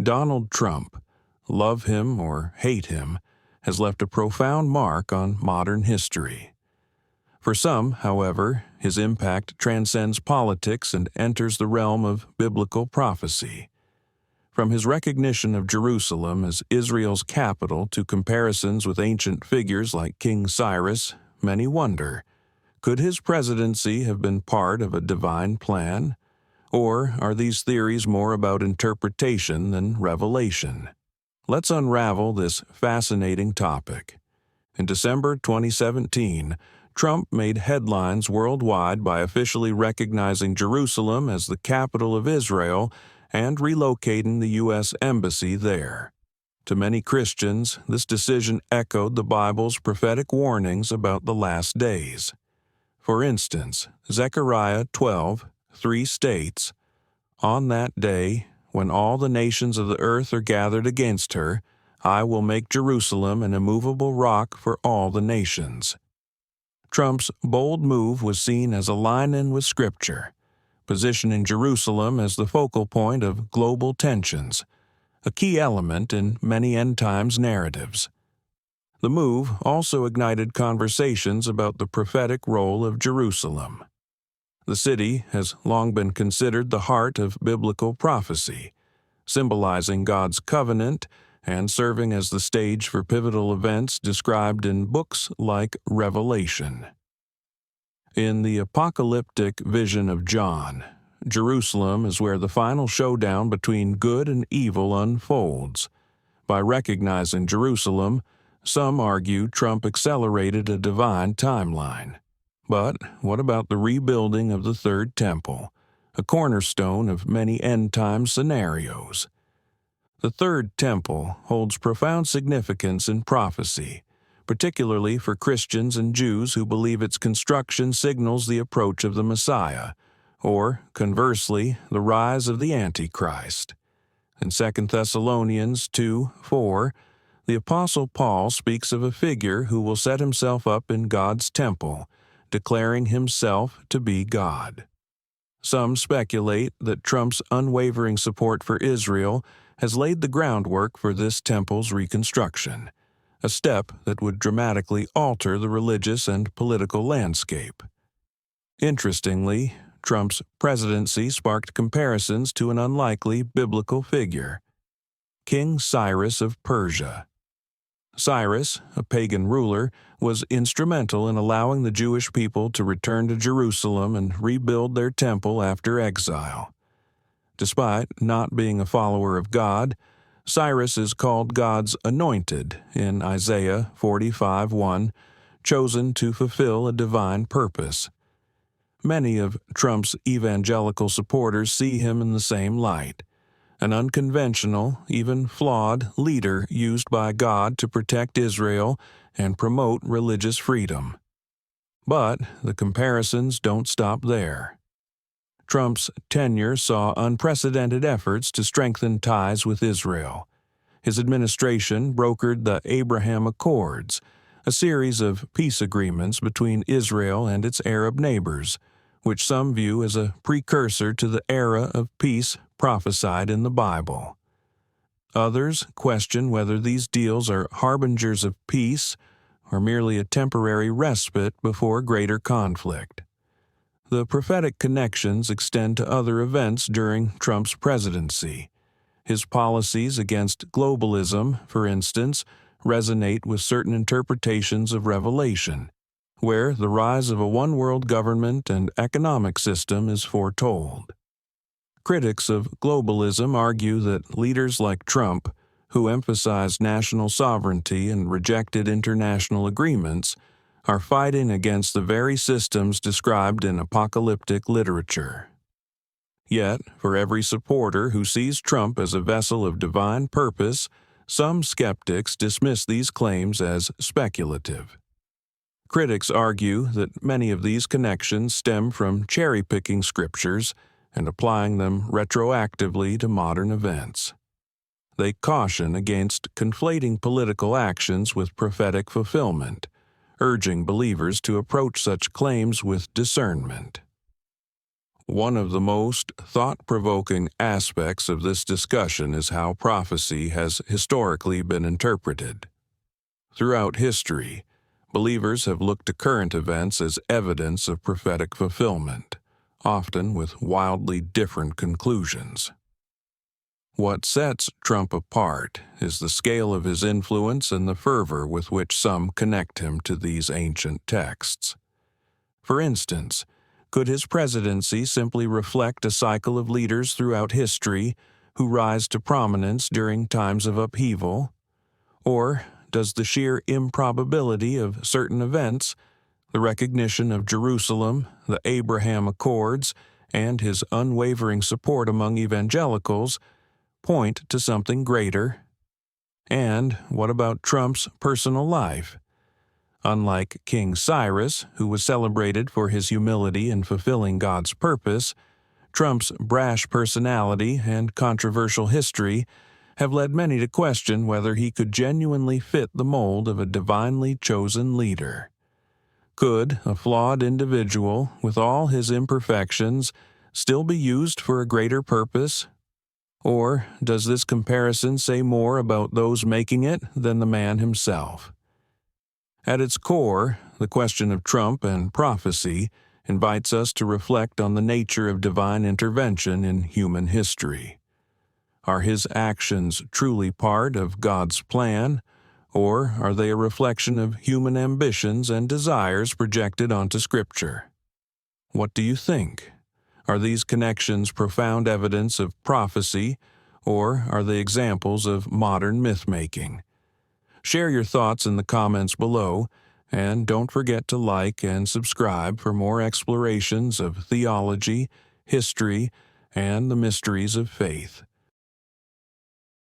Donald Trump, love him or hate him, has left a profound mark on modern history. For some, however, his impact transcends politics and enters the realm of biblical prophecy. From his recognition of Jerusalem as Israel's capital to comparisons with ancient figures like King Cyrus, many wonder, could his presidency have been part of a divine plan? Or are these theories more about interpretation than revelation? Let's unravel this fascinating topic. In December 2017, Trump made headlines worldwide by officially recognizing Jerusalem as the capital of Israel and relocating the U.S. Embassy there. To many Christians, this decision echoed the Bible's prophetic warnings about the last days. For instance, Zechariah 12:3 states, "On that day, when all the nations of the earth are gathered against her, I will make Jerusalem an immovable rock for all the nations." Trump's bold move was seen as aligning with Scripture, positioning Jerusalem as the focal point of global tensions, a key element in many end-times narratives. The move also ignited conversations about the prophetic role of Jerusalem. The city has long been considered the heart of biblical prophecy, symbolizing God's covenant and serving as the stage for pivotal events described in books like Revelation. In the apocalyptic vision of John, Jerusalem is where the final showdown between good and evil unfolds. By recognizing Jerusalem, some argue Trump accelerated a divine timeline. But what about the rebuilding of the Third Temple, a cornerstone of many end-time scenarios? The Third Temple holds profound significance in prophecy, particularly for Christians and Jews who believe its construction signals the approach of the Messiah, or, conversely, the rise of the Antichrist. In 2 Thessalonians 2:4, the Apostle Paul speaks of a figure who will set himself up in God's temple, declaring himself to be God. Some speculate that Trump's unwavering support for Israel has laid the groundwork for this temple's reconstruction, a step that would dramatically alter the religious and political landscape. Interestingly, Trump's presidency sparked comparisons to an unlikely biblical figure, King Cyrus of Persia. Cyrus, a pagan ruler, was instrumental in allowing the Jewish people to return to Jerusalem and rebuild their temple after exile. Despite not being a follower of God, Cyrus is called God's anointed in Isaiah 45:1, chosen to fulfill a divine purpose. Many of Trump's evangelical supporters see him in the same light, an unconventional, even flawed leader used by God to protect Israel and promote religious freedom. But the comparisons don't stop there. Trump's tenure saw unprecedented efforts to strengthen ties with Israel. His administration brokered the Abraham Accords, a series of peace agreements between Israel and its Arab neighbors, which some view as a precursor to the era of peace prophesied in the Bible. Others question whether these deals are harbingers of peace or merely a temporary respite before greater conflict. The prophetic connections extend to other events during Trump's presidency. His policies against globalism, for instance, resonate with certain interpretations of Revelation, where the rise of a one-world government and economic system is foretold. Critics of globalism argue that leaders like Trump, who emphasized national sovereignty and rejected international agreements, are fighting against the very systems described in apocalyptic literature. Yet, for every supporter who sees Trump as a vessel of divine purpose, some skeptics dismiss these claims as speculative. Critics argue that many of these connections stem from cherry-picking scriptures and applying them retroactively to modern events. They caution against conflating political actions with prophetic fulfillment, urging believers to approach such claims with discernment. One of the most thought-provoking aspects of this discussion is how prophecy has historically been interpreted. Throughout history, believers have looked to current events as evidence of prophetic fulfillment, often with wildly different conclusions. What sets Trump apart is the scale of his influence and the fervor with which some connect him to these ancient texts. For instance, could his presidency simply reflect a cycle of leaders throughout history who rise to prominence during times of upheaval? Or does the sheer improbability of certain events, the recognition of Jerusalem, the Abraham Accords, and his unwavering support among evangelicals, point to something greater? And what about Trump's personal life? Unlike King Cyrus, who was celebrated for his humility in fulfilling God's purpose, Trump's brash personality and controversial history have led many to question whether he could genuinely fit the mold of a divinely chosen leader. Could a flawed individual, with all his imperfections, still be used for a greater purpose? Or does this comparison say more about those making it than the man himself? At its core, the question of Trump and prophecy invites us to reflect on the nature of divine intervention in human history. Are his actions truly part of God's plan, or are they a reflection of human ambitions and desires projected onto Scripture? What do you think? Are these connections profound evidence of prophecy, or are they examples of modern myth-making? Share your thoughts in the comments below, and don't forget to like and subscribe for more explorations of theology, history, and the mysteries of faith.